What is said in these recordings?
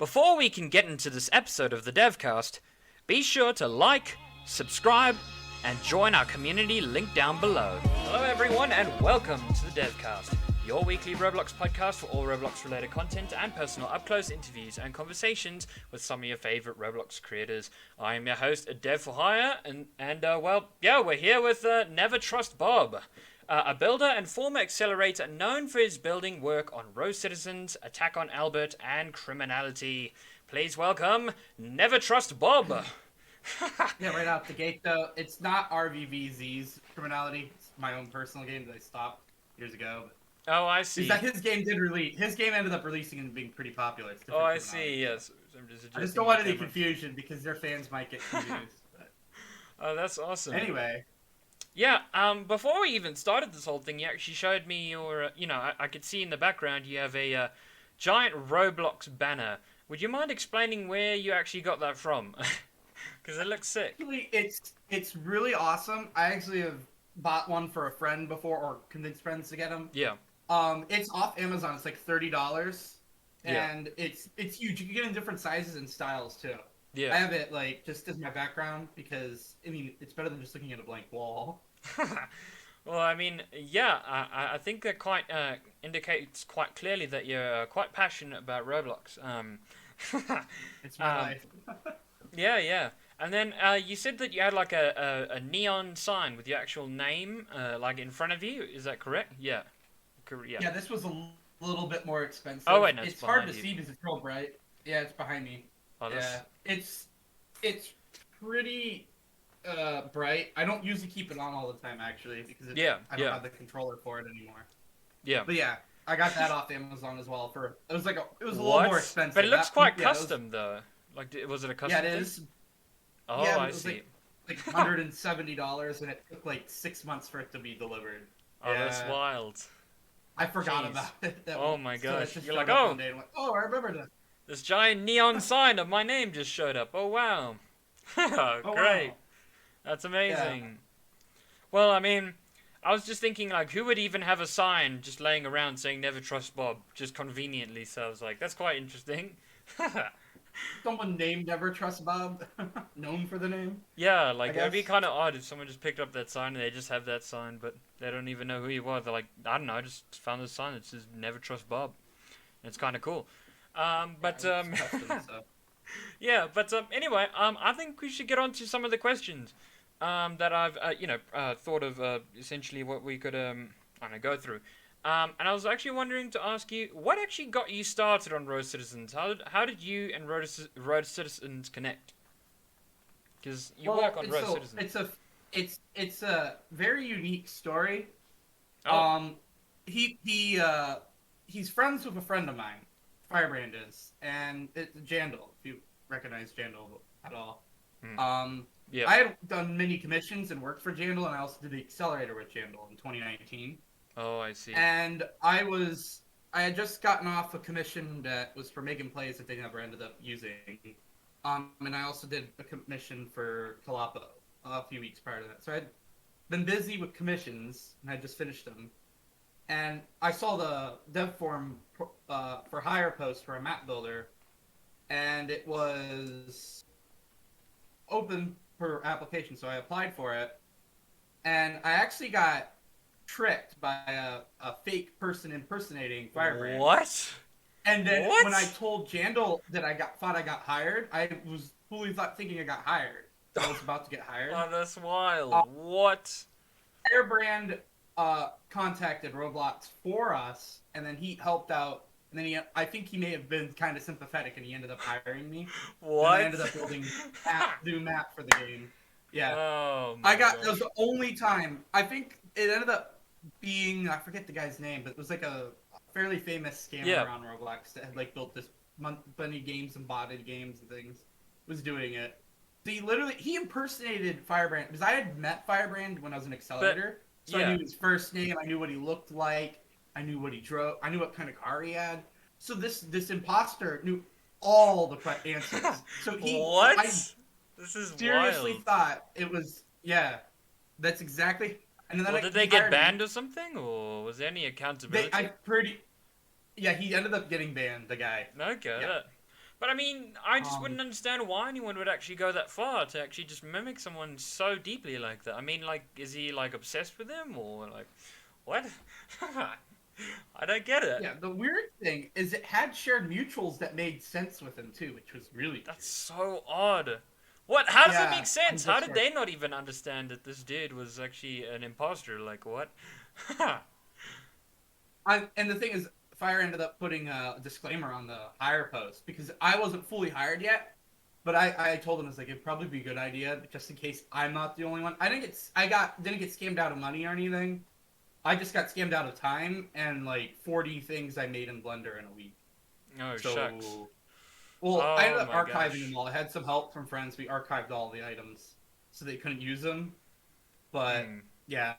Before we can get into this episode of the DevCast, be sure to like, subscribe, and join our community linked down below. Hello everyone and welcome to the DevCast, your weekly Roblox podcast for all Roblox-related content and personal up-close interviews and conversations with some of your favorite Roblox creators. I am your host, Dev for Hire, and we're here with NeverTrustBob, a builder and former accelerator known for his building work on Row Citizens, Attack on Albert, and Criminality. Please welcome NeverTrustBob. Yeah, right out the gate though, it's not RVVZ's Criminality. It's my own personal game that I stopped years ago. Oh, I see. Is that his game did release? His game ended up releasing and being pretty popular. It's Oh, I see. Yes. I just don't want any confusion because their fans might get confused. But... Oh, that's awesome. Anyway. Yeah. Before we even started this whole thing, you actually showed me your. I could see in the background you have a giant Roblox banner. Would you mind explaining where you actually got that from? Because it looks sick. Actually, it's really awesome. I actually have bought one for a friend before, or convinced friends to get them. Yeah. It's off Amazon. It's like $30, and Yeah. it's huge. You can get it in different sizes and styles too. Yeah. I have it like just as my background because I mean it's better than just looking at a blank wall. Well, I mean, yeah, I think that quite indicates quite clearly that you're quite passionate about Roblox. It's my life. Yeah. And then you said that you had like a neon sign with your actual name like in front of you. Is that correct? Yeah. Yeah, this was a little bit more expensive. Oh, wait, no, it's hard to you. see because it's real bright. Yeah, it's behind me. Oh, yeah, it's pretty bright. I don't usually keep it on all the time actually because I don't have the controller for it anymore. Yeah. But yeah, I got that off Amazon as well for it was a little more expensive. But it looks quite custom though. Like, was it a custom? Yeah, it thing? is. Oh, yeah, I see. Like $170, and it took like 6 months for it to be delivered. Oh, that's wild. I forgot about it. Oh my gosh! So You're like, oh, I remember that. This giant neon sign of my name just showed up. Oh wow! Great. Wow. That's amazing. Yeah. Well, I mean, I was just thinking, like, who would even have a sign just laying around saying "Never Trust Bob" just conveniently? So I was like, that's quite interesting. Someone named NeverTrustBob, known for the name. Yeah, like it'd be kind of odd if someone just picked up that sign and they just have that sign, but they don't even know who you are. They're like, I don't know, I just found this sign that says "Never Trust Bob." It's kind of cool. Yeah, but anyway, I think we should get on to some of the questions that I've thought of essentially what we could go through. And I was actually wondering to ask you, what actually got you started on Row Citizens? How did you and Row Citizens connect? Because you work on Row Citizens. It's a very unique story. Oh. He's friends with a friend of mine, Firebrand is, and it's Jandal, if you recognize Jandal at all. Yeah. I had done many commissions and worked for Jandal, and I also did the accelerator with Jandal in 2019. Oh, I see. And I had just gotten off a commission that was for making plays that they never ended up using. And I also did a commission for Calapo a few weeks prior to that. So I'd been busy with commissions, and I just finished them. And I saw the dev forum for hire post for a map builder, and it was open for application, so I applied for it. And I actually got tricked by a fake person impersonating Firebrand. What? And then when I told Jandal that thought I got hired, I was fully thinking I got hired. So I was about to get hired. Oh, that's wild. What? Firebrand contacted Roblox for us, and then he helped out. And then I think he may have been kind of sympathetic, and he ended up hiring me. What? And I ended up building new map for the game. Yeah. Oh, That was the only time. I think it ended up being, I forget the guy's name, but it was like a fairly famous scammer on Roblox that had like built this many games and botted games and things. Was doing it. So he impersonated Firebrand because I had met Firebrand when I was an accelerator. So I knew his first name, I knew what he looked like, I knew what he drove, I knew what kind of car he had. So this imposter knew all the answers. So What? This is seriously wild. thought it was that's exactly. And then Did they get banned or something, or was there any accountability? He ended up getting banned. The guy. Okay. Yeah. But I mean, I just Um, wouldn't understand why anyone would actually go that far to actually just mimic someone so deeply like that. I mean, like, is he like obsessed with him or like what? I don't get it. yeah, the weird thing is it had shared mutuals that made sense with him too, which was really That's weird. so odd. What? How does that Yeah, make on sense? How did Discord. they not even understand that this dude was actually an imposter? Like what? And the thing is, Fire ended up putting a disclaimer on the hire post because I wasn't fully hired yet. But I told him it's like it'd probably be a good idea just in case I'm not the only one. Didn't get scammed out of money or anything. I just got scammed out of time and like 40 things I made in Blender in a week. Oh shucks. So, well, I ended Oh up my archiving them gosh. all. I had some help from friends. We archived all the items so they couldn't use them. But Hmm. yeah,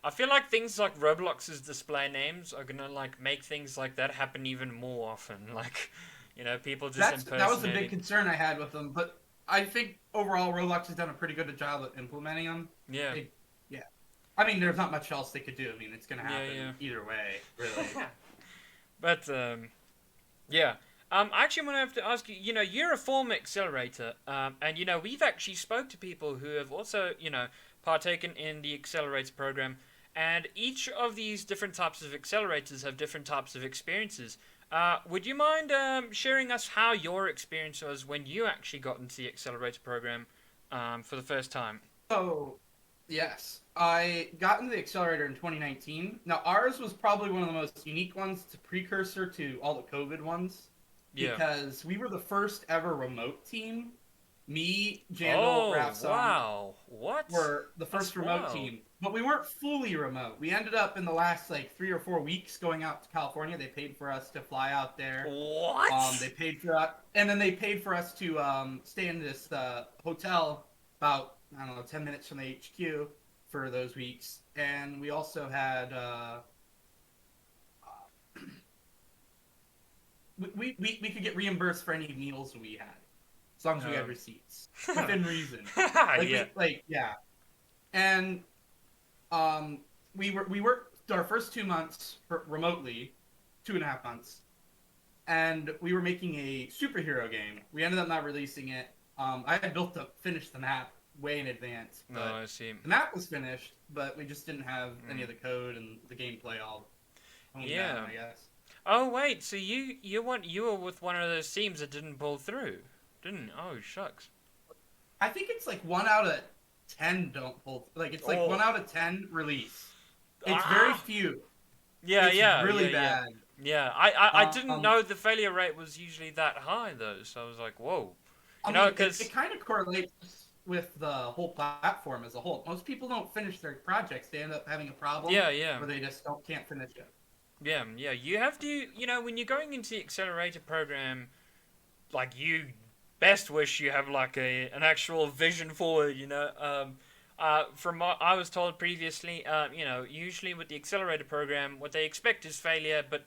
I feel like things like Roblox's display names are gonna like make things like that happen even more often. Like, people just that was a big impersonating. concern I had with them. But I think overall Roblox has done a pretty good job at implementing them. Yeah. They, yeah, I mean, there's not much else they could do. I mean, it's gonna Yeah, happen either way, really. yeah. But yeah. I actually want to have to ask you. You're a former accelerator, and we've actually spoke to people who have also, partaken in the accelerator program, and each of these different types of accelerators have different types of experiences. Would you mind sharing us how your experience was when you actually got into the accelerator program for the first time? So, yes, I got into the accelerator in 2019. Now, ours was probably one of the most unique ones. It's a precursor to all the COVID ones Yeah. because we were the first ever remote team. Me, Jandal, Oh, Rafsong wow. What? were the That's first remote wild. team, but we weren't fully remote. We ended up in the last like 3 or 4 weeks going out to California. They paid for us to fly out there. They What? paid for us, and then they paid for us to stay in this hotel about I don't know 10 minutes from the HQ for those weeks. And we also had we could get reimbursed for any meals we had as long as we had Um, receipts within reason. yeah. Yeah, and um, we worked our first 2 months remotely, 2.5 months, and we were making a superhero game. We ended up not releasing it. I had finished the map way in advance, No, but I see. the map was finished, but we just didn't have any Mm. of the code and the gameplay all honed down, Yeah. I guess. Oh wait, so you were with one of those teams that didn't pull through, didn't? Oh shucks. I think it's like 1 out of 10 don't pull. Like it's like Oh. 1 out of 10 release. It's very Ah. few. Yeah, It's yeah, yeah, really yeah. bad. Yeah, I didn't Um, know the failure rate was usually that high though, so I was like, whoa. I mean, it Because kind of correlates with the whole platform as a whole. Most people don't finish their projects; they end up having a problem, yeah, yeah. or they just can't finish it. Yeah, yeah. You have to, when you're going into the accelerator program, like you best wish you have like an actual vision forward. From what I was told previously, usually with the accelerator program, what they expect is failure, but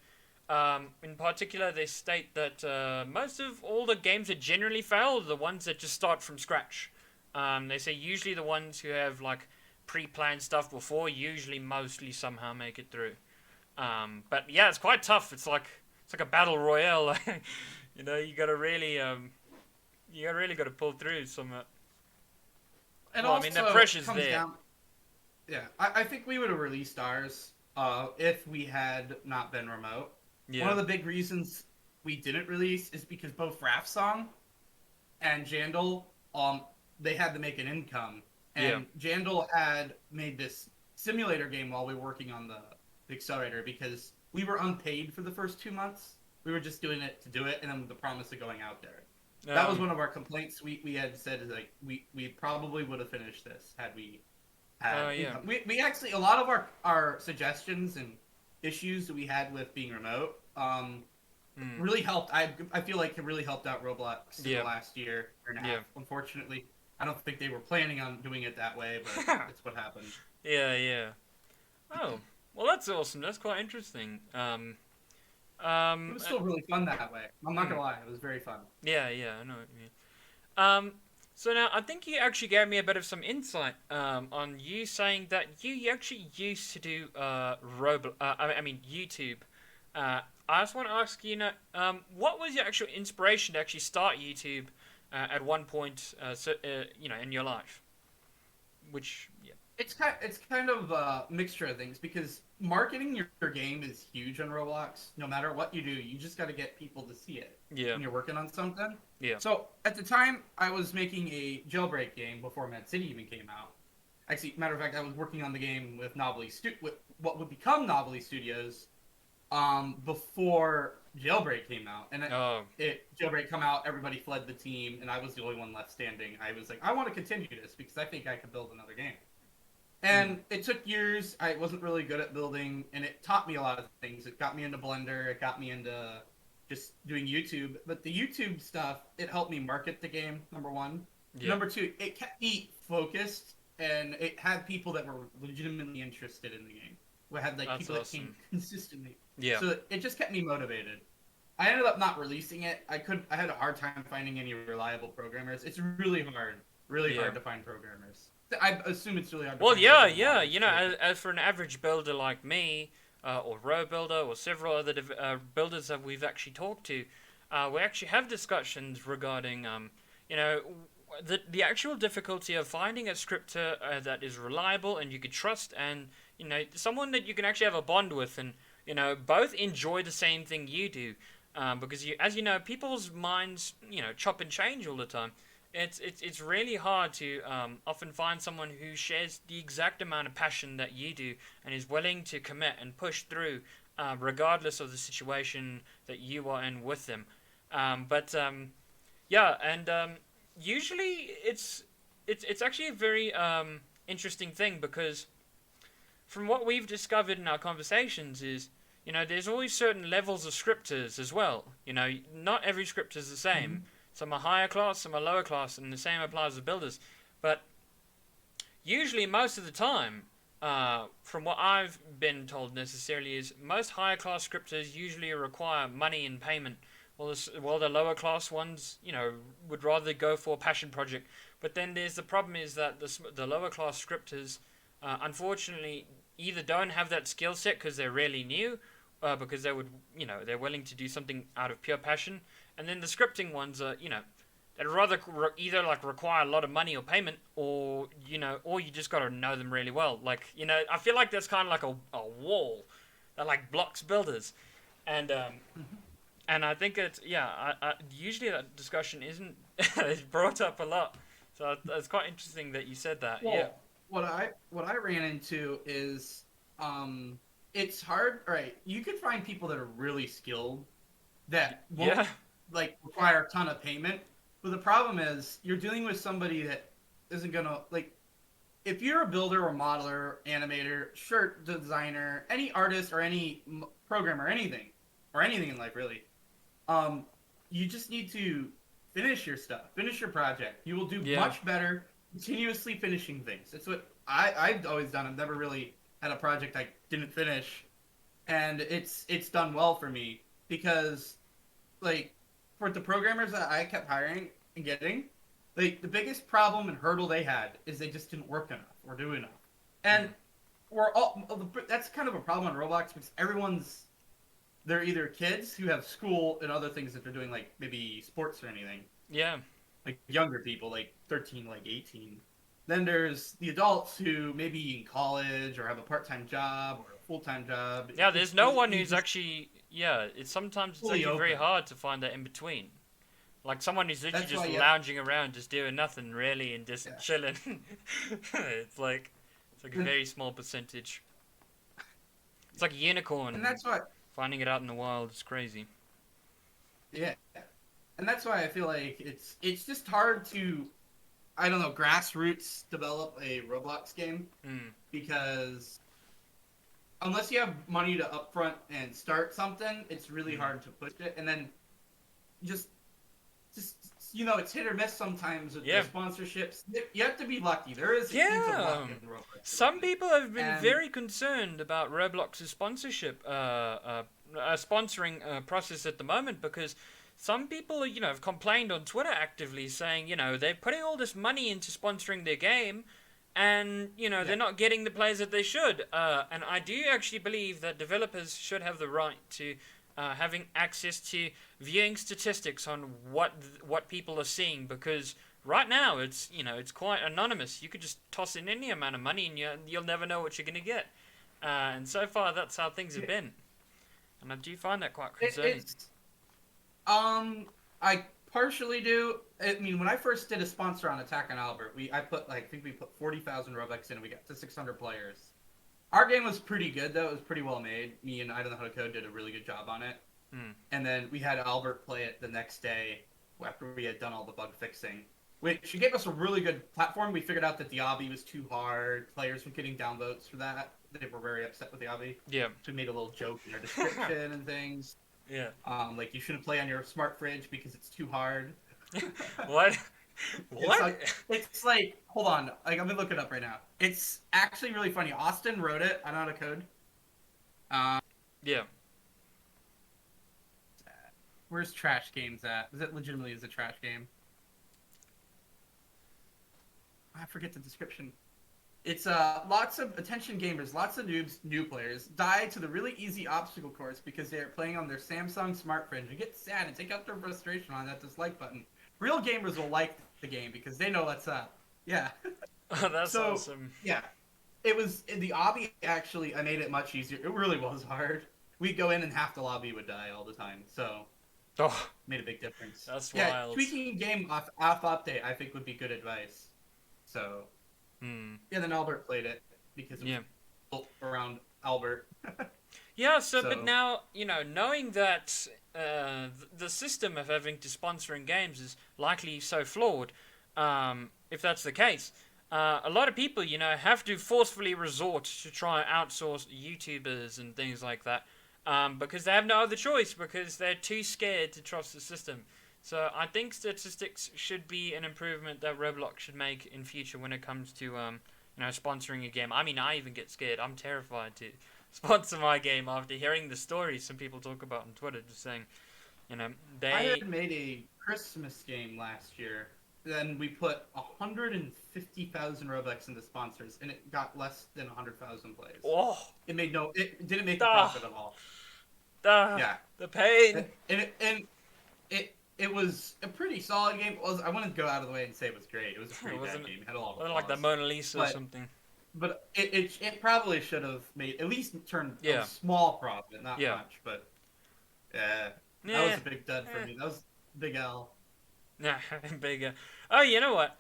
in particular, they state that most of all the games that generally fail are the ones that just start from scratch. They say usually the ones who have like pre-planned stuff before usually mostly somehow make it through. But yeah, it's quite tough. It's like a battle royale. You gotta really gotta pull through some. It Well, I mean, the also pressure's comes there. down. Yeah, I think we would have released ours if we had not been remote. One Yeah, of the big reasons we didn't release is because both Raf Song and Jandal, they had to make an income, yeah, and Jandal had made this simulator game while we were working on the accelerator because we were unpaid for the first 2 months. We were just doing it to do it, and then with the promise of going out there. That was um, one of our complaints. We had said is like we probably would have finished this had we had yeah, income. We actually a lot of our suggestions and issues that we had with being remote mm, really helped. I feel like it really helped out Roblox in the yeah, last year and a yeah, half. Unfortunately, I don't think they were planning on doing it that way, but it's what happened. yeah, yeah. Oh, well, that's awesome. That's quite interesting. It Um, was uh, still really fun that way. I'm not mm, gonna lie, it was very fun. yeah, yeah, I know what you mean. Um, so now I think you actually gave me a bit of some insight on you saying that you actually used to do YouTube I just want to ask you, what was your actual inspiration to actually start YouTube at one point, in your life? Which, yeah. It's kind of a mixture of things because marketing your game is huge on Roblox. No matter what you do, you just got to get people to see it Yeah. when you're working on something. Yeah. So at the time, I was making a Jailbreak game before Mad City even came out. Actually, matter of fact, I was working on the game with with what would become Novelty Studios, before Jailbreak came out. And Jailbreak come out, everybody fled the team, and I was the only one left standing. I was like, I want to continue this because I think I could build another game. And it took years. I wasn't really good at building, and it taught me a lot of things. It got me into Blender. It got me into just doing YouTube. But the YouTube stuff, it helped me market the game, number one. Yeah. Number two, it kept me focused, and it had people that were legitimately interested in the game. We had people that came consistently. Yeah. So it just kept me motivated. I ended up not releasing it. I had a hard time finding any reliable programmers. It's really hard to find programmers. I assume it's really hard to find. Well, as for an average builder like me, or Row Builder, or several other builders that we've actually talked to, we actually have discussions regarding, the actual difficulty of finding a scripter that is reliable and you can trust, and someone that you can actually have a bond with, and both enjoy the same thing you do, because as you know, people's minds chop and change all the time. It's really hard to often find someone who shares the exact amount of passion that you do and is willing to commit and push through, regardless of the situation that you are in with them. Usually it's actually a very interesting thing, because from what we've discovered in our conversations is, there's always certain levels of scripters as well. Not every scripter is the same. Mm-hmm. Some are higher class, some are lower class, and the same applies to builders. But usually, most of the time, from what I've been told necessarily, is most higher class scripters usually require money in payment, while the lower class ones, would rather go for a passion project. But then there's the problem is that the lower class scripters, unfortunately, either don't have that skill set because they're really new, because they're willing to do something out of pure passion. And then the scripting ones are, they'd rather either require a lot of money or payment, or you just got to know them really well. I feel like that's kind of like a wall that blocks builders, and I think it's usually that discussion isn't it's brought up a lot, so it's quite interesting that you said that. Well, yeah. What I ran into is it's hard. Right, you could find people that are really skilled that won't require a ton of payment, but the problem is you're dealing with somebody that isn't gonna if you're a builder or modeler, animator, shirt designer, any artist or any programmer, anything in life really, you just need to finish your stuff, finish your project. You will do much better continuously finishing things. That's what I've always done. I've never really had a project I didn't finish, and it's done well for me because for the programmers that I kept hiring and getting, the biggest problem and hurdle they had is they just didn't work enough or do enough. And that's kind of a problem on Roblox because they're either kids who have school and other things that they're doing, maybe sports or anything. Yeah. Younger people, 13, 18. Then there's the adults who may be in college or have a part-time job or a full-time job. Yeah, there's no one who's actually... Yeah, it's actually very hard to find that in between. Someone who's literally just lounging around, just doing nothing really, and just chilling. It's a very small percentage. It's like a unicorn. And that's why finding it out in the wild is crazy. Yeah, and that's why I feel like it's just hard to, I don't know, grassroots develop a Roblox game because unless you have money to upfront and start something, it's really hard to push it. And then just it's hit or miss sometimes with the sponsorships. You have to be lucky. There is a piece of luck in Roblox. Some people have been very concerned about Roblox's sponsorship, sponsoring process at the moment, because some people, have complained on Twitter actively saying, they're putting all this money into sponsoring their game, and, they're not getting the players that they should. And I do actually believe that developers should have the right to having access to viewing statistics on what people are seeing, because right now it's quite anonymous. You could just toss in any amount of money and you'll never know what you're gonna get. And so far, that's how things have been, and I do find that quite concerning. I partially do. I mean, when I first did a sponsor on Attack on Albert, I think we put 40,000 Robux in, and we got to 600 players. Our game was pretty good though; it was pretty well made. Me and I Don't Know How to Code did a really good job on it. And then we had Albert play it the next day after we had done all the bug fixing, which gave us a really good platform. We figured out that the obby was too hard. Players were getting downvotes for that. They were very upset with the obby. Yeah. So we made a little joke in our description and things. Yeah. Like you shouldn't play on your smart fridge because it's too hard. What? What? It's like, hold on. Like, I'm gonna look it up right now. It's actually really funny. Austin wrote it. I Know How to Code. Yeah. Where's Trash Games at? Is it legitimately a trash game? I forget the description. It's lots of attention gamers, lots of noobs, new players die to the really easy obstacle course because they are playing on their Samsung smart fridge and get sad and take out their frustration on that dislike button. Real gamers will like the game because they know what's up. Yeah. Oh, that's awesome. Yeah. It was the obby. Actually, I made it much easier. It really was hard. We'd go in and half the lobby would die all the time. So made a big difference. That's wild. Tweaking game off update, I think, would be good advice. So, yeah, then Albert played it because it was built around Albert. So, but now, knowing that the system of having to sponsor in games is likely so flawed, if that's the case, a lot of people, have to forcefully resort to try and outsource YouTubers and things like that, because they have no other choice, because they're too scared to trust the system. So I think statistics should be an improvement that Revloc should make in future when it comes to sponsoring a game. I mean, I even get scared. I'm terrified to sponsor my game after hearing the stories some people talk about on Twitter, just saying, I had made a Christmas game last year. Then we put 150,000 Robux into sponsors, and it got less than 100,000 plays. Oh, it didn't make a profit at all. Yeah, the pain. It was a pretty solid game. I wouldn't go out of the way and say it was great. It was a pretty bad game. It had a lot of flaws. Like the Mona Lisa or something. But it probably should have made at least turned a small profit, not much. But that was a big dud for me. That was big L. Nah, bigger. Oh, you know what?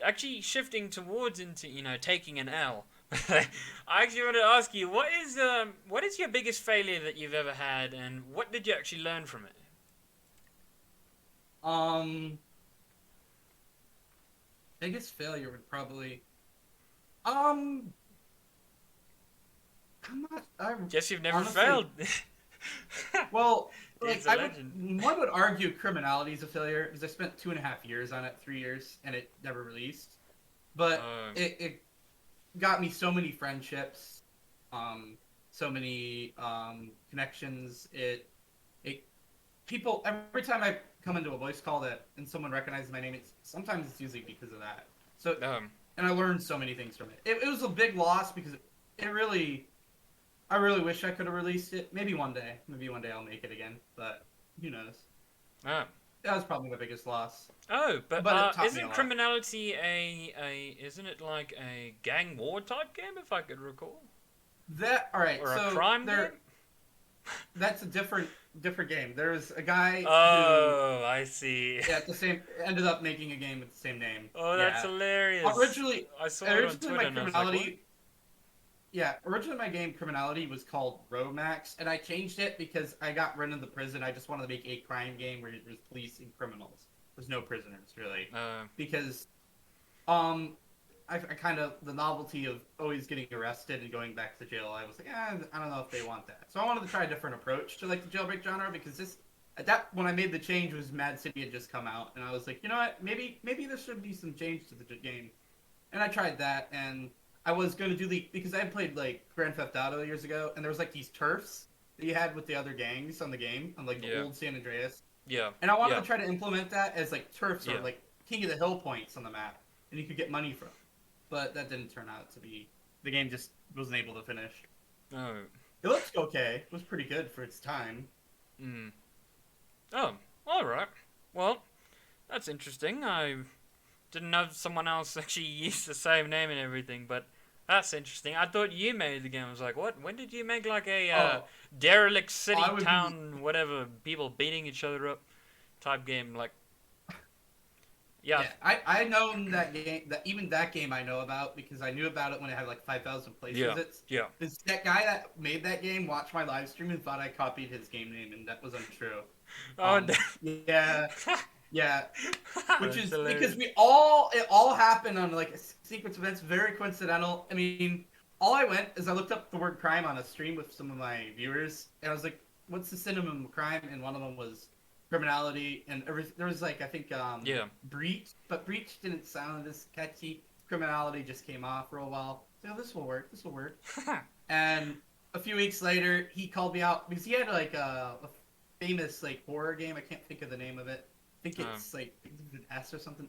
Actually shifting towards into taking an L. I actually want to ask you, what is your biggest failure that you've ever had, and what did you actually learn from it? Biggest failure would probably, I'm not. Guess you've never honestly, failed. Well, one would argue criminality is a failure because I spent 2.5 years on it, 3 years, and it never released. But it got me so many friendships, so many connections. People, every time I come into a voice call and someone recognizes my name, sometimes it's usually because of that. So and I learned so many things from it. It was a big loss because I really wish I could have released it. Maybe one day I'll make it again, but who knows? That was probably my biggest loss. But isn't criminality isn't it like a gang war type game, if I could recall? Or a crime game? That's a different game. There's a guy who, I see. Yeah, ended up making a game with the same name. Oh, that's hilarious. Originally, I saw it on Twitter and I was like, what? Originally my game Criminality was called Romax, and I changed it because I got run in the prison. I just wanted to make a crime game where there's police and criminals. There's no prisoners, really. Because, I kind of, the novelty of always getting arrested and going back to jail, I was like, I don't know if they want that. So I wanted to try a different approach to, like, the Jailbreak genre, because when I made the change, was Mad City had just come out, and I was like, you know what, maybe there should be some change to the game. And I tried that, and I was going to do because I had played, like, Grand Theft Auto years ago, and there was, like, these turfs that you had with the other gangs on the game, on, like, the old San Andreas. Yeah. And I wanted to try to implement that as, like, turfs or, like, King of the Hill points on the map, and you could get money from. But that didn't turn out to be. The game just wasn't able to finish. Oh. It looked okay. It was pretty good for its time. Mm. Oh, all right. Well, that's interesting. I didn't know someone else actually used the same name and everything, but that's interesting. I thought you made the game. I was like, what? When did you make like a Oh, derelict city, I would be. town, whatever, people beating each other up type game? Like, yeah, Yeah, I known that game. That even that game I know about because I knew about it when it had like 5,000 place yeah, visits. yeah. This that guy that made that game watched my live stream and thought I copied his game name, and that was untrue. Oh, no. Yeah, yeah, which That's is hilarious. because it all happened on like a sequence of events, very coincidental. I mean, all I went is I looked up the word crime on a stream with some of my viewers, and I was like, "What's the synonym of crime?" And one of them was criminality, and there was like I think Yeah. breach, but breach didn't sound as catchy. Criminality just came off real well. So this will work. This will work. And a few weeks later, he called me out because he had like a famous like horror game. I can't think of the name of it. I think it's like an S or something.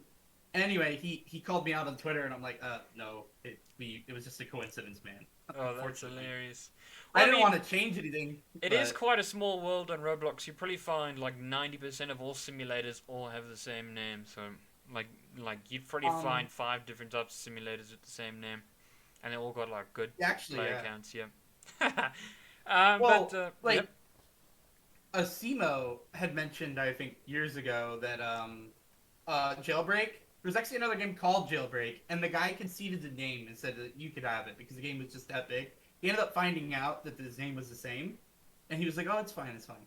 Anyway, he called me out on Twitter, and I'm like, no, it was just a coincidence, man. Oh, that's Unfortunately, hilarious. I Well, I didn't mean, want to change anything. it is But quite a small world on Roblox. You probably find like 90% of all simulators all have the same name. So, like, you'd probably um, find 5 different types of simulators with the same name, and they all got like good actually, player yeah. counts. Yeah. Well, Yep. like Asimo had mentioned, I think years ago that Jailbreak. There's actually another game called Jailbreak, and the guy conceded the name and said that you could have it because the game was just that big. He ended up finding out that his name was the same, and he was like, "Oh, it's fine, it's fine."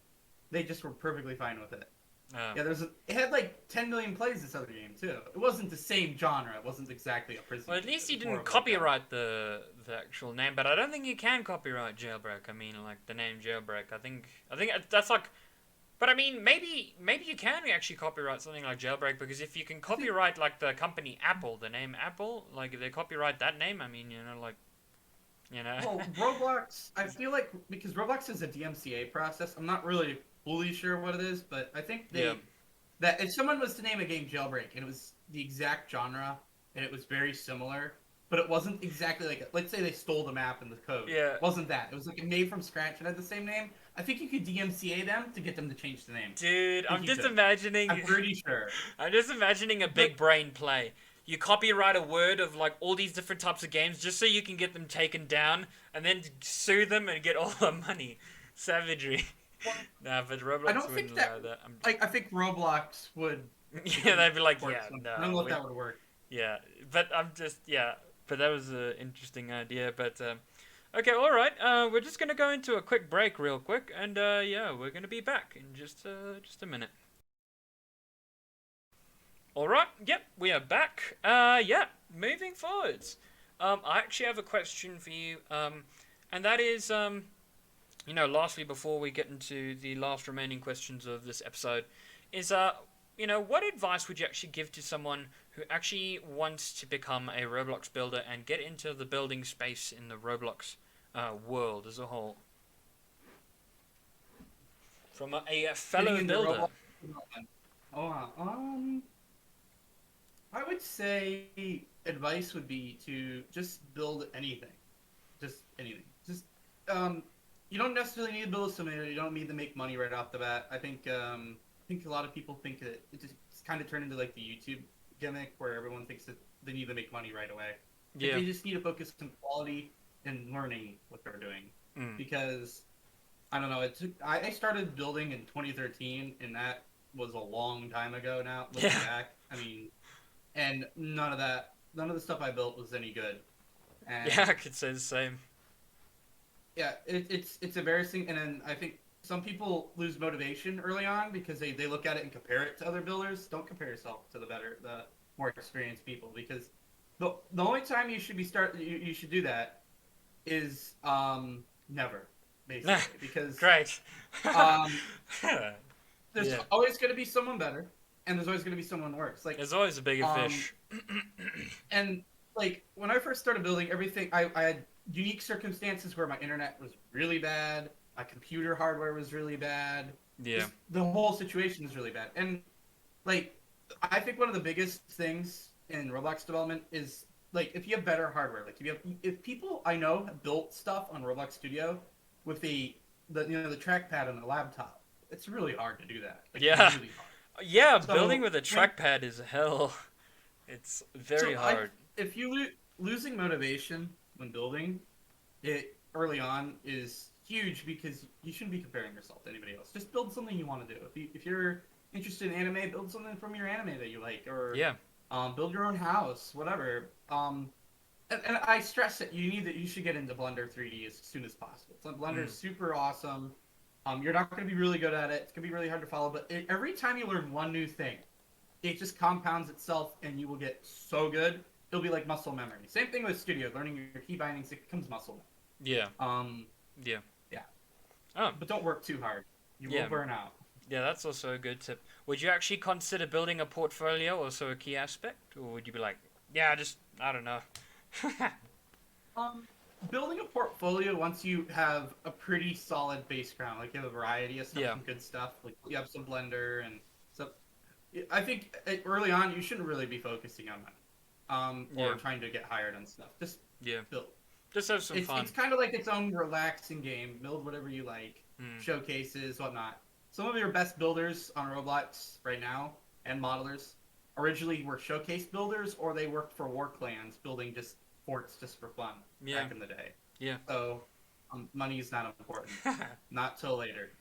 They just were perfectly fine with it. Uh, Yeah, it had like 10 million plays this other game too. It wasn't the same genre. It wasn't exactly a prison well, at game. least It he was more didn't of like a copyright the actual name, but I don't think you can copyright Jailbreak. I mean, like the name Jailbreak. I think that's like. But I mean, maybe you can actually copyright something like Jailbreak because if you can I think copyright like the company Apple, the name Apple, like if they copyright that name, I mean, you know. well, Roblox. I feel like because Roblox is a DMCA process. I'm not really fully sure what it is, but I think Yeah, that if someone was to name a game Jailbreak and it was the exact genre and it was very similar, but it wasn't exactly like let's say they stole the map and the code. yeah, It wasn't that. It was like made from scratch and had the same name. I think you could DMCA them to get them to change the name. dude, I think you could. I'm pretty sure. I'm just imagining a But big brain play. You copyright a word of like all these different types of games just so you can get them taken down and then sue them and get all the money. Savagery. well, Nah, but I Roblox don't wouldn't think allow that. that. Like I think Roblox would. Yeah, they'd be like, Work yeah, I don't know no, if that would work. yeah. But I'm just, yeah. But that was an interesting idea. But okay, all right. We're just gonna go into a quick break, real quick, and yeah, we're gonna be back in just a minute. All right. Yep, we are back. Yeah. Moving forwards. I actually have a question for you. And that is, lastly, before we get into the last remaining questions of this episode, is what advice would you actually give to someone who actually wants to become a Roblox builder and get into the building space in the Roblox world as a whole? From a Getting fellow into builder. Roblox development. Oh, I would say advice would be to just build anything, just anything. Just you don't necessarily need to build a simulator. You don't need to make money right off the bat. I think a lot of people think that it just kind of turned into like the YouTube gimmick where everyone thinks that they need to make money right away. Like Yeah. they just need to focus on quality and learning what they're doing Mm. because I don't know. I started building in 2013, and that was a long time ago now. Looking Yeah. back, I mean, and none of the stuff I built was any good. Yeah, And I could say the same. yeah, it's embarrassing. And then I think some people lose motivation early on because they look at it and compare it to other builders. Don't compare yourself to the more experienced people because the only time you should do that is never basically because Great. um there's Yeah. always going to be someone better and there's always going to be someone worse like There's always a bigger um fish. and like when I first started building everything I had unique circumstances where my internet was really bad, my computer hardware was really bad, Yeah. just the whole situation was really bad. And like I think one of the biggest things in Roblox development is like if you have better hardware, like if people I know have built stuff on Roblox Studio with the trackpad on a laptop, it's really hard to do that. Like, Yeah. really hard. Yeah, building So with a trackpad is hell. It's very hard. if you losing motivation when building it early on is huge because you shouldn't be comparing yourself to anybody else. Just build something you want to do. If you're interested in anime, build something from your anime that you like, or Yeah. build your own house, whatever. And I stress that you should get into Blender 3D as soon as possible. So Blender is super awesome. You're not going to be really good at it. It's going to be really hard to follow, but every time you learn one new thing, it just compounds itself, and you will get so good. It'll be like muscle memory. Same thing with Studio. Learning your key bindings, it becomes muscle memory. Yeah. Yeah. Yeah. Oh. But don't work too hard. You will burn out. Yeah, that's also a good tip. Would you actually consider building a portfolio also a key aspect? Or would you be like, yeah, I don't know. Building a portfolio once you have a pretty solid base ground, like you have a variety of stuff, some good stuff, like you have some Blender and stuff. I think early on you shouldn't really be focusing on money, or trying to get hired on stuff. Just build. Just have some fun. It's kind of like its own relaxing game. Build whatever you like, showcases, whatnot. Some of your best builders on Roblox right now and modelers originally were showcase builders, or they worked for war clans building just forts just for fun back in the day. Yeah. So money is not important. Not till later.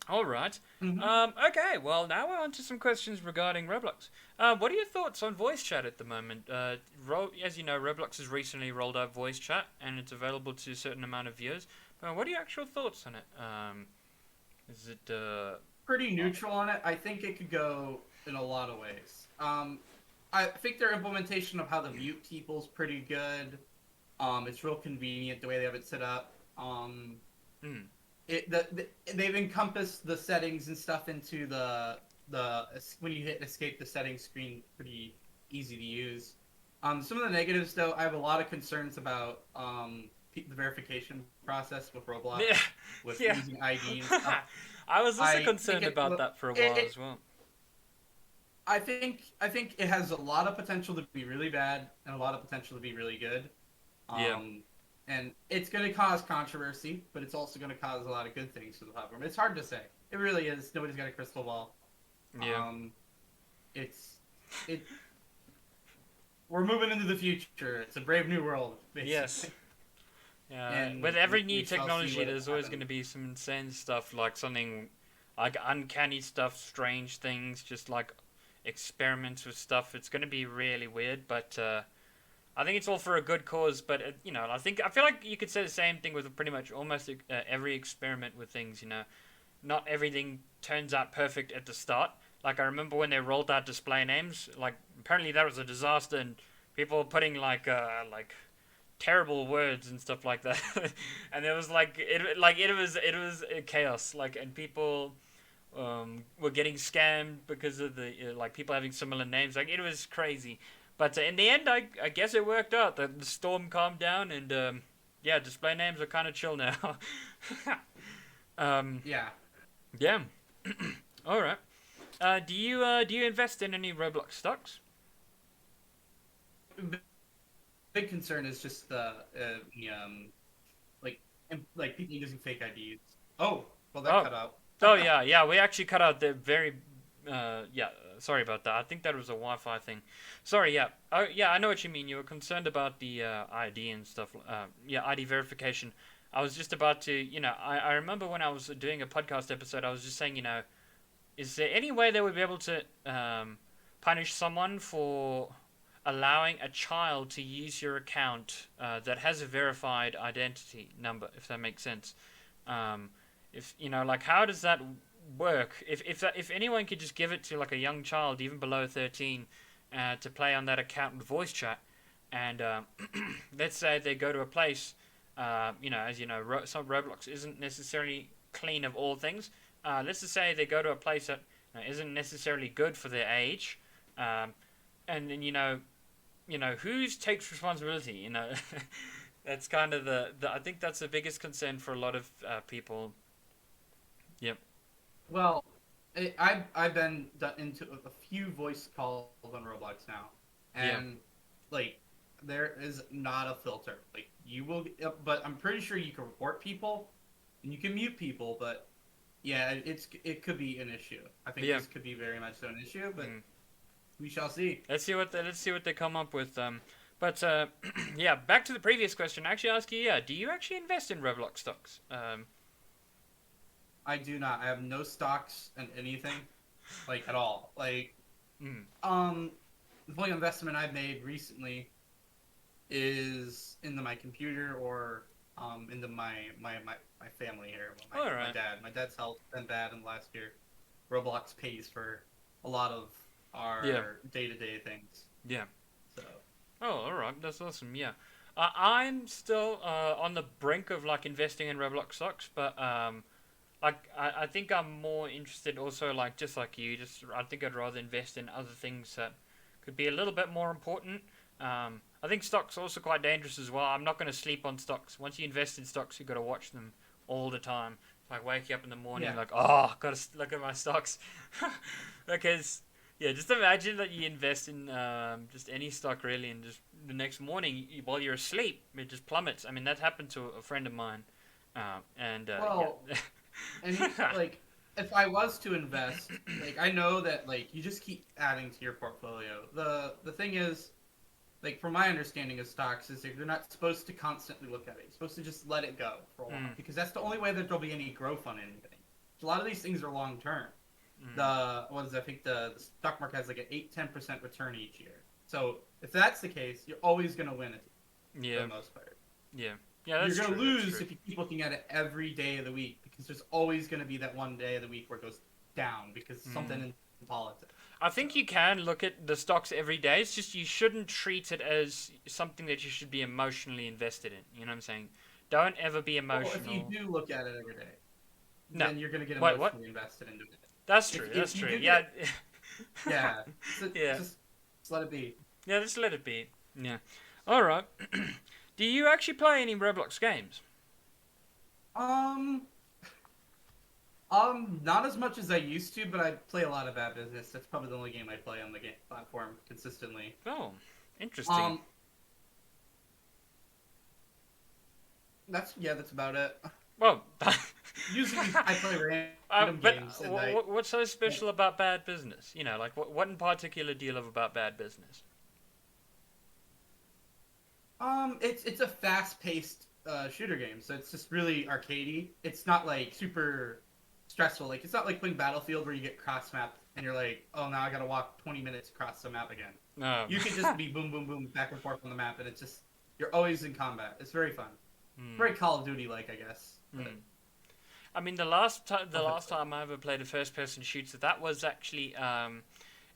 All right. Okay, well, now we're on to some questions regarding Roblox. What are your thoughts on voice chat at the moment? As you know, Roblox has recently rolled out voice chat, and it's available to a certain amount of viewers. What are your actual thoughts on it? Is it... Pretty neutral on it. I think it could go in a lot of ways. I think their implementation of how to mute people is pretty good. It's real convenient the way they have it set up. They've encompassed the settings and stuff into the when you hit escape the settings screen, pretty easy to use. Some of the negatives, though, I have a lot of concerns about the verification process with Roblox, with using ID and stuff. I was also concerned about that for a while as well. I think it has a lot of potential to be really bad and a lot of potential to be really good. And it's going to cause controversy, but it's also going to cause a lot of good things to the platform. It's hard to say. It really is. Nobody's got a crystal ball. We're moving into the future. It's a brave new world, basically. Yes. Yeah. With every new technology, there's always going to be some insane stuff, like something like uncanny stuff, strange things, just like experiments with stuff. It's going to be really weird, but I think it's all for a good cause. But I feel like you could say the same thing with pretty much almost every experiment with things. Not everything turns out perfect at the start. Like, I remember when they rolled out display names, like, apparently that was a disaster, and people were putting like terrible words and stuff like that. And it was it was chaos, like, and people were getting scammed because of the people having similar names. Like, it was crazy. But in the end, I guess it worked out. The storm calmed down, and display names are kind of chill now. Yeah. All right. Do you invest in any Roblox stocks? Big concern is just the people using fake IDs. Oh, well, that cut out. Oh yeah, we actually cut out the very sorry about that. I think that was a Wi-Fi thing. Sorry, yeah. Oh, yeah, I know what you mean. You were concerned about the ID and stuff. ID verification. I was just about to, I remember when I was doing a podcast episode, I was just saying, is there any way they would be able to punish someone for allowing a child to use your account that has a verified identity number, if that makes sense? How does that work? If anyone could just give it to like a young child, even below 13, to play on that account with voice chat, and let's say they go to a place, as you know, some Roblox isn't necessarily clean of all things. Let's just say they go to a place that isn't necessarily good for their age, and then who takes responsibility? That's kind of the I think that's the biggest concern for a lot of people. Yep. Well, I've been into a few voice calls on Roblox now, and there is not a filter. Like, you will, but I'm pretty sure you can report people and you can mute people, but yeah, it could be an issue. I think Yeah. this could be very much so an issue, but Mm. we shall see. Let's see what they come up with. But yeah, back to the previous question. I actually ask you, yeah, do you actually invest in Revloc stocks? I do not. I have no stocks and anything, like at all. Like, Mm. the only investment I've made recently is into my computer or into my family here. Well, All my right. dad. My dad's health been bad in the last year. Roblox pays for a lot of Yeah. our day-to-day things. Yeah. So, Oh, all right. That's awesome. Yeah. I'm still on the brink of like investing in Roblox stocks, but I think I'm more interested also like just like you. Just I think I'd rather invest in other things that could be a little bit more important. I think stocks are also quite dangerous as well. I'm not going to sleep on stocks. Once you invest in stocks, you've got to watch them all the time. Like wake you up in the morning, yeah. like oh, got to look at my stocks, because yeah, just imagine that you invest in just any stock really, and just the next morning while you're asleep, it just plummets. I mean, that happened to a friend of mine, and Well, yeah. and like, if I was to invest, like, I know that like you just keep adding to your portfolio. The thing is, like, from my understanding of stocks, is that you're not supposed to constantly look at it. You're supposed to just let it go for a while, Mm, because that's the only way that there'll be any growth on anything. A lot of these things are long term. mm, I think the stock market has like an 8-10% return each year. So if that's the case, you're always gonna win it for yeah, the most part. yeah, yeah. You're That's gonna true. That's lose true. if you keep looking at it every day of the week, because there's always gonna be that one day of the week where it goes down because something Mm. in politics. I So, think you can look at the stocks every day. It's just you shouldn't treat it as something that you should be emotionally invested in. You know what I'm saying? Don't ever be well, if you emotional. do look at it every day, No. then you're gonna get Wait, what? emotionally invested into it. That's true. That's If you true. do Yeah. get yeah, so Yeah. just let it be. Yeah. Just let it be. Yeah. All right. Do you actually play any Roblox games? Um, not as much as I used to, but I play a lot of Bad Business. That's probably the only game I play on the game platform consistently. Oh, interesting. Um, that's about it. Well, Usually, I play random but games, and I what's so special about Bad Business? You know, like what in particular do you love about Bad Business? it's a fast-paced shooter game, so it's just really arcadey. It's not like super stressful. Like it's not like playing Battlefield where you get cross-mapped and you're like, oh, now I gotta walk 20 minutes across the map again. No. You can just be boom, boom, boom, back and forth on the map, and it's just you're always in combat. It's very fun. Hmm. Very Call of Duty like, I guess. But, Hmm. I mean, the last time I ever played a first-person shooter, that was actually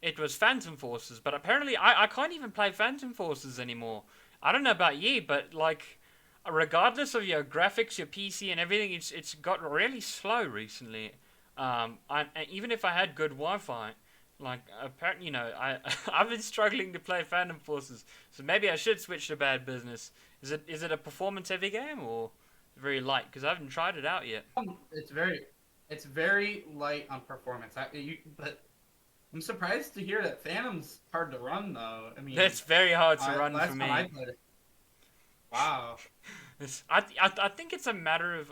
it was Phantom Forces. But apparently, I can't even play Phantom Forces anymore. I don't know about you, but like, regardless of your graphics, your PC, and everything, it's got really slow recently. Even if I had good Wi-Fi, like apparently, you know, I've been struggling to play Phantom Forces, so maybe I should switch to Bad Business. Is it a performance-heavy game or very light? Because I haven't tried it out yet. it's very light on performance. But I'm surprised to hear that Phantom's hard to run though. I mean, That's very hard to run for last time I me. played it, wow. I think it's a matter of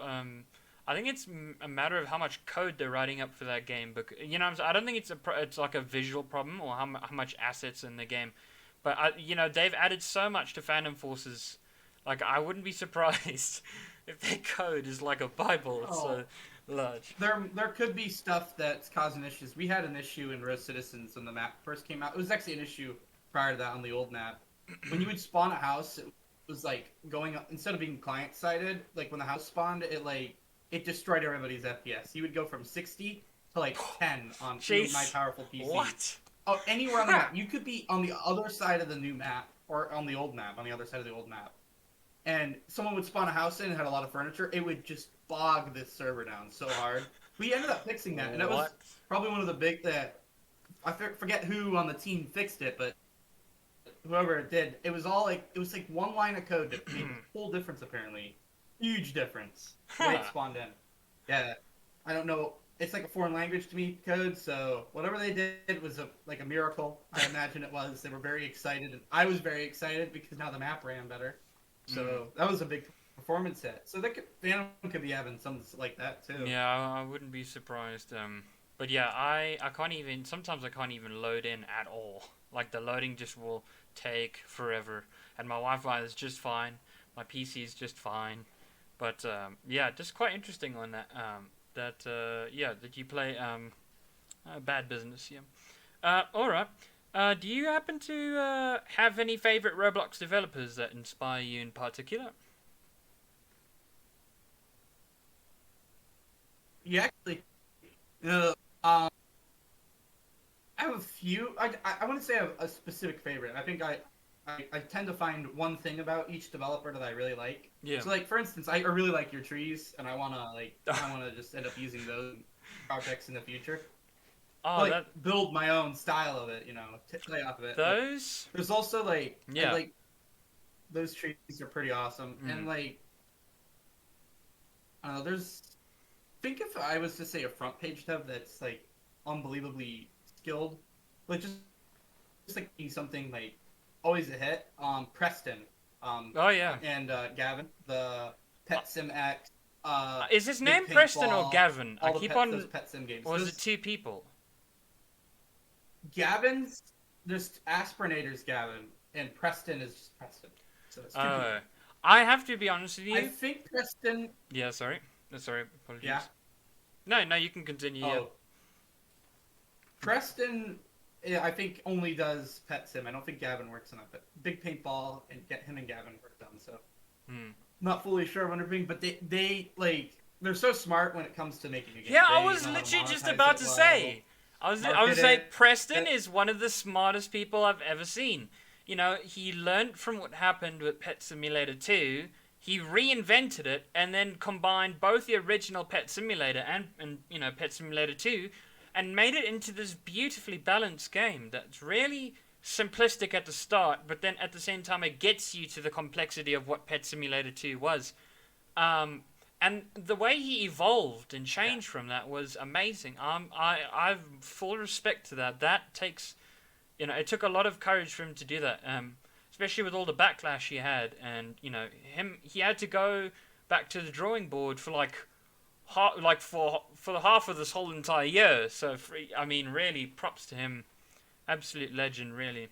I think it's a matter of how much code they're writing up for that game. But you know, I don't think it's like a visual problem or how much assets in the game. But you know, they've added so much to Phantom Forces. Like I wouldn't be surprised if their code is like a Bible. It's Oh, so large. there could be stuff that's causing issues. We had an issue in Rose Citizens when the map first came out. It was actually an issue prior to that on the old map. When you would spawn a house, it was like going up, instead of being client sided. Like when the house spawned, it destroyed everybody's FPS. You would go from 60 to like 10 on Jeez. my powerful PC. What? Oh, anywhere on the map. You could be on the other side of the new map or on the old map, on the other side of the old map. And someone would spawn a house in and had a lot of furniture. It would just bog this server down so hard. We ended up fixing that, and that was What? probably one of the big that I forget who on the team fixed it, but whoever it did, it was like one line of code that made a whole difference apparently. Huge difference. The way it Huh. spawned in. Yeah. I don't know. It's like a foreign language to me code, so whatever they did was like a miracle. I imagine it was. They were very excited, and I was very excited because now the map ran better. So that was a big performance hit. So Phantom could be having something like that too. Yeah, I wouldn't be surprised. But yeah, I can't even. Sometimes I can't even load in at all. Like the loading just will take forever, and my Wi-Fi is just fine. My PC is just fine. But yeah, just quite interesting on that. That you play Bad Business. Yeah. All right. Do you happen to have any favorite Roblox developers that inspire you in particular? You actually, uh, um, I have a few. I want to say I have a specific favorite. I think I tend to find one thing about each developer that I really like. Yeah. So like for instance, I really like your trees, and I wanna just end up using those projects in the future. Oh, Like that build my own style of it, play off of it. But those. there's also Yeah. like those trees are pretty awesome, and Mm. there's. Think if I was to say a front page dev that's like unbelievably skilled, like just like be something like always a hit. Preston, Oh yeah. and Gavin, the Pet Sim X, Is his Big name Preston or Paintball, Gavin? I all the keep those on. Pet Sim games. Or is it Those two people? Gavin's there's Aspirinators Gavin, and Preston is just Preston. So it's two people. Oh, I have to be honest with I you. think Preston. Yeah, sorry. Sorry, apologies. Yeah. No, no, you can continue. Yeah. Oh, Preston, yeah, I think only does Pet Sim. I don't think Gavin works on it, but Big Paintball and get him and Gavin worked on. So Hmm. not fully sure of everything, but they they're so smart when it comes to making a game. Yeah, I They was know how to literally just monetize about it to well, say. I was market like, it. Preston is one of the smartest people I've ever seen. You know, he learned from what happened with Pet Simulator 2. He reinvented it and then combined both the original Pet Simulator and Pet Simulator 2 and made it into this beautifully balanced game that's really simplistic at the start, but then at the same time it gets you to the complexity of what Pet Simulator 2 was. And the way he evolved and changed from that was amazing. I've full respect to that. That takes, it took a lot of courage for him to do that. Especially with all the backlash he had, and he had to go back to the drawing board for for the half of this whole entire year. So I mean, really, props to him. Absolute legend, really.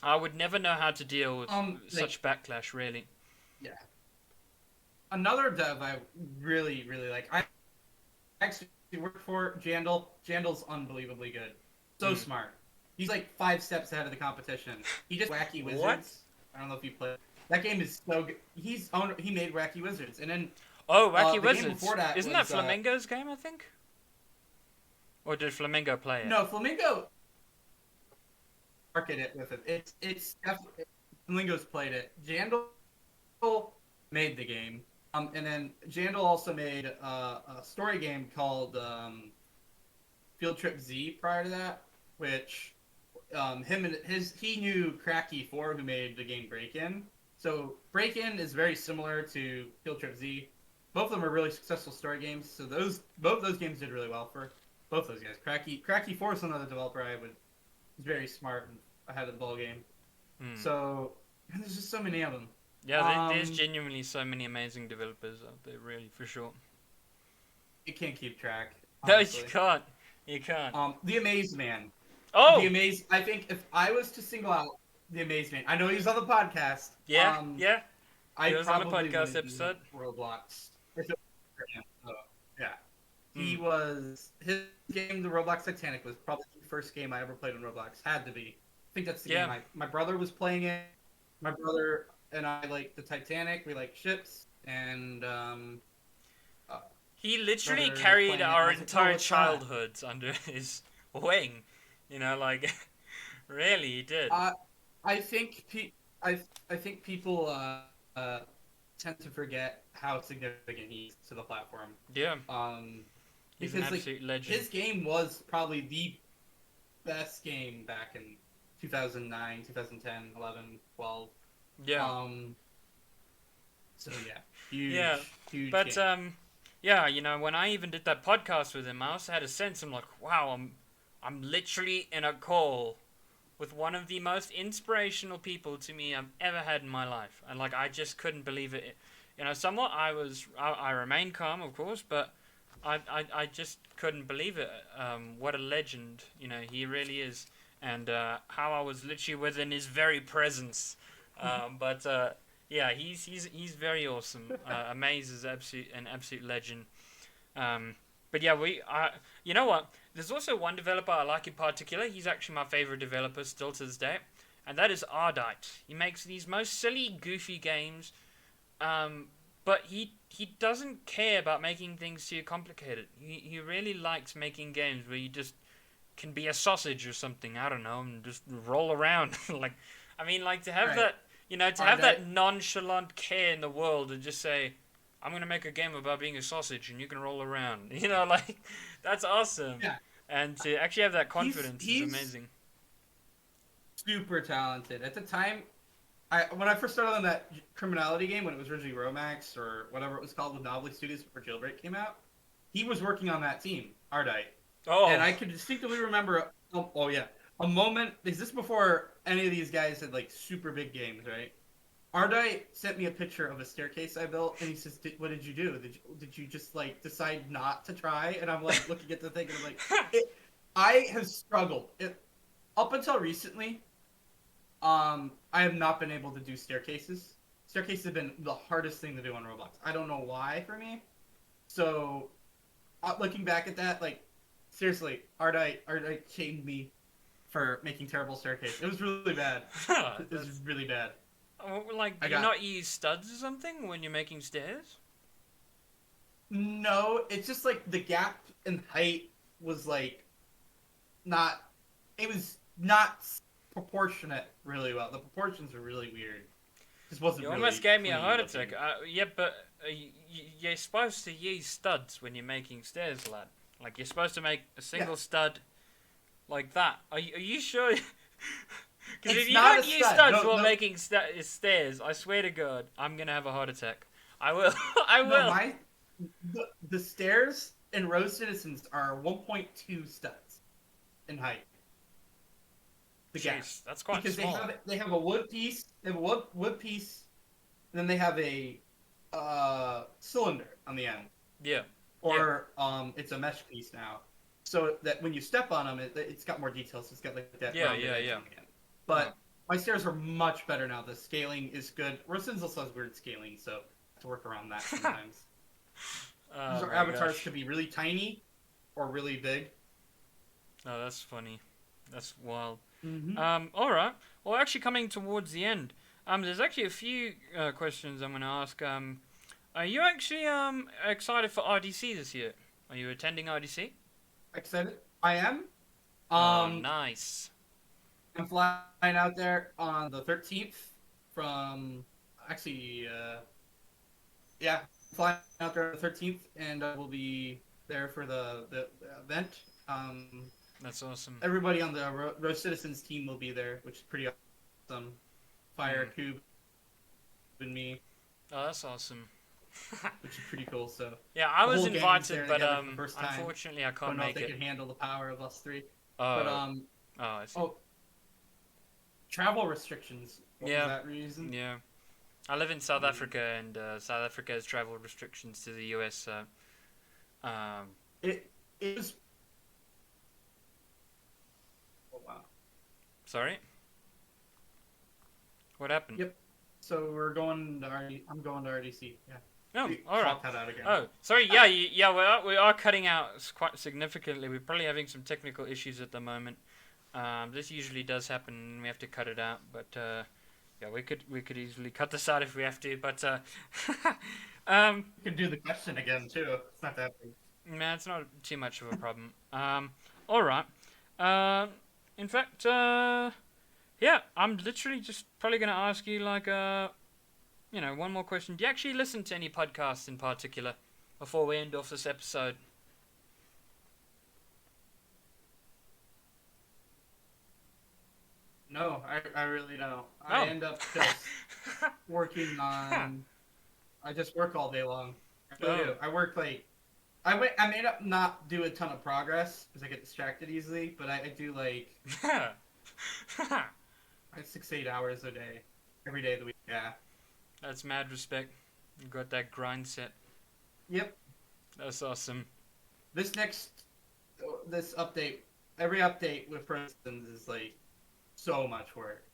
I would never know how to deal with such backlash, really. Yeah. Another dev I really, really like. I actually worked for Jandal. Jandal's unbelievably good. So smart. He's like 5 steps ahead of the competition. He just Wacky Wizards. What? I don't know if you played. That game is so good. He made Wacky Wizards, and then Oh, Wacky the Wizards. game before that Isn't was, that Flamingo's game, I think? Or did Flamingo play it? No, Flamingo market it with it. It's definitely Flamingo's played it. Jandal made the game. And then Jandal also made a story game called Field Trip Z prior to that, which he knew Cracky4 who made the game Break-In. So Break-In is very similar to Field Trip Z. Both of them are really successful story games. So both those games did really well for both those guys. Cracky4 is another developer is very smart and ahead of the ball game. So there's just so many of them. Yeah, there's genuinely so many amazing developers out there, really, for sure. You can't keep track. No, Honestly. you can't. You can't. The Amaze Man. Oh! I think if I was to single out the Amaze Man, I know he's on the podcast. Yeah, yeah. He was on a podcast episode. Roblox. If it was for him. So, yeah. He was his game, the Roblox Titanic, was probably the first game I ever played on Roblox. Had to be. I think that's the game. My brother was playing it. My brother and I like the Titanic. We like ships, and he literally brother carried playing our it. I was like, entire "Oh, what's that?" childhoods under his wing. Really, he did. I think people tend to forget how significant he is to the platform. Yeah. He's Because an absolute legend. his game was probably the best game back in 2009, 2010, 11, 12. Yeah. So yeah, huge, Yeah. huge. But game. yeah, when I even did that podcast with him, I also had a sense. I'm like, wow, I'm literally in a call with one of the most inspirational people to me I've ever had in my life, and I just couldn't believe it. somewhat I remained calm, of course, but I just couldn't believe it. What a legend, he really is, and how I was literally within his very presence. But yeah, he's very awesome. Amaze is an absolute legend. But yeah, you know what? There's also one developer I like in particular. He's actually my favorite developer still to this day, and that is Ardite. He makes these most silly, goofy games, but he doesn't care about making things too complicated. He really likes making games where you just can be a sausage or something. I don't know, and just roll around. Like, I mean, like to have Right. that, to have that nonchalant care in the world and just say, I'm gonna make a game about being a sausage and you can roll around. Like that's awesome. Yeah. And to actually have that He's confidence is he's amazing. super talented. At the time, when I first started on that criminality game, when it was originally Romax or whatever it was called with Novelty Studios before Jailbreak came out, he was working on that team, Ardite. Oh. And I can distinctly remember, oh yeah, a moment. Is this before any of these guys had like super big games, right? Ardite sent me a picture of a staircase I built, and he says, "What did you do? Did you just like decide not to try?" And I'm like looking at the thing, and I'm like, I have struggled up until recently. I have not been able to do staircases. Staircases have been the hardest thing to do on Roblox. I don't know why for me. So, looking back at that, like seriously, Ardite shamed me for making terrible staircases. It was really bad. It was really bad. Like, do you not use studs or something when you're making stairs? No, it's just like the gap in height was like not. It was not proportionate really well. The proportions were really weird. It just wasn't. You really almost gave me a clean heart looking. attack. Yeah, but you're supposed to use studs when you're making stairs, lad. Like, you're supposed to make a single stud like that. Are you sure? Because if you don't use studs while making stairs, I swear to God, I'm gonna have a heart attack. I will. I will. No, the stairs in Rose Citizens are 1.2 studs in height. The gap. That's quite small. Because they have a wood piece. They have a wood piece, and then they have a cylinder on the end. Yeah. Or it's a mesh piece now, so that when you step on them, it's got more details. It's got like that. Yeah. But my stairs are much better now. The scaling is good. Rosins also has weird scaling, so I have to work around that sometimes. These avatars could be really tiny or really big. Oh, that's funny. That's wild. Mm-hmm. All right. Well, actually, coming towards the end, there's actually a few questions I'm going to ask. Are you actually excited for RDC this year? Are you attending RDC? Excited? I am. Nice. I'm flying out there on the 13th from, flying out there on the 13th, and I will be there for the event. That's awesome. Everybody on the Rose Citizens team will be there, which is pretty awesome. Fire, Cube, and me. Oh, that's awesome. Which is pretty cool. So yeah, I was invited, but unfortunately I can't make it. I don't know if they can handle the power of us three. Oh. I see. Travel restrictions. What was that reason? Yeah. I live in South Africa, and South Africa has travel restrictions to the US. So, it is. Oh wow. Sorry. What happened? Yep. So we're going to I'm going to RDC. Yeah. Oh, all right. Cut out again. Oh, sorry. Yeah. We are cutting out quite significantly. We're probably having some technical issues at the moment. This usually does happen. We have to cut it out, but yeah, we could easily cut this out if we have to. But you can do the question again too. It's not that big. Nah, it's not too much of a problem. All right. In fact, yeah, I'm literally just probably gonna ask you like one more question. Do you actually listen to any podcasts in particular before we end off this episode? No, I really don't. I end up just working on. I just work all day long. I really do. I work like. I may not do a ton of progress because I get distracted easily, but I do like. I 6-8 hours a day, every day of the week. Yeah. That's mad respect. You got that grind set. Yep. That's awesome. This update, every update with prisons is like so much work.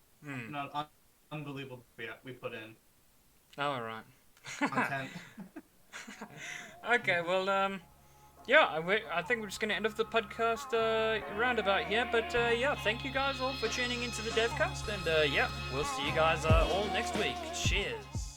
Unbelievable. We put in. Oh, all right. Content. Okay, well, yeah, I think we're just going to end off the podcast roundabout here. But yeah, thank you guys all for tuning into the DevCast. And yeah, we'll see you guys all next week. Cheers.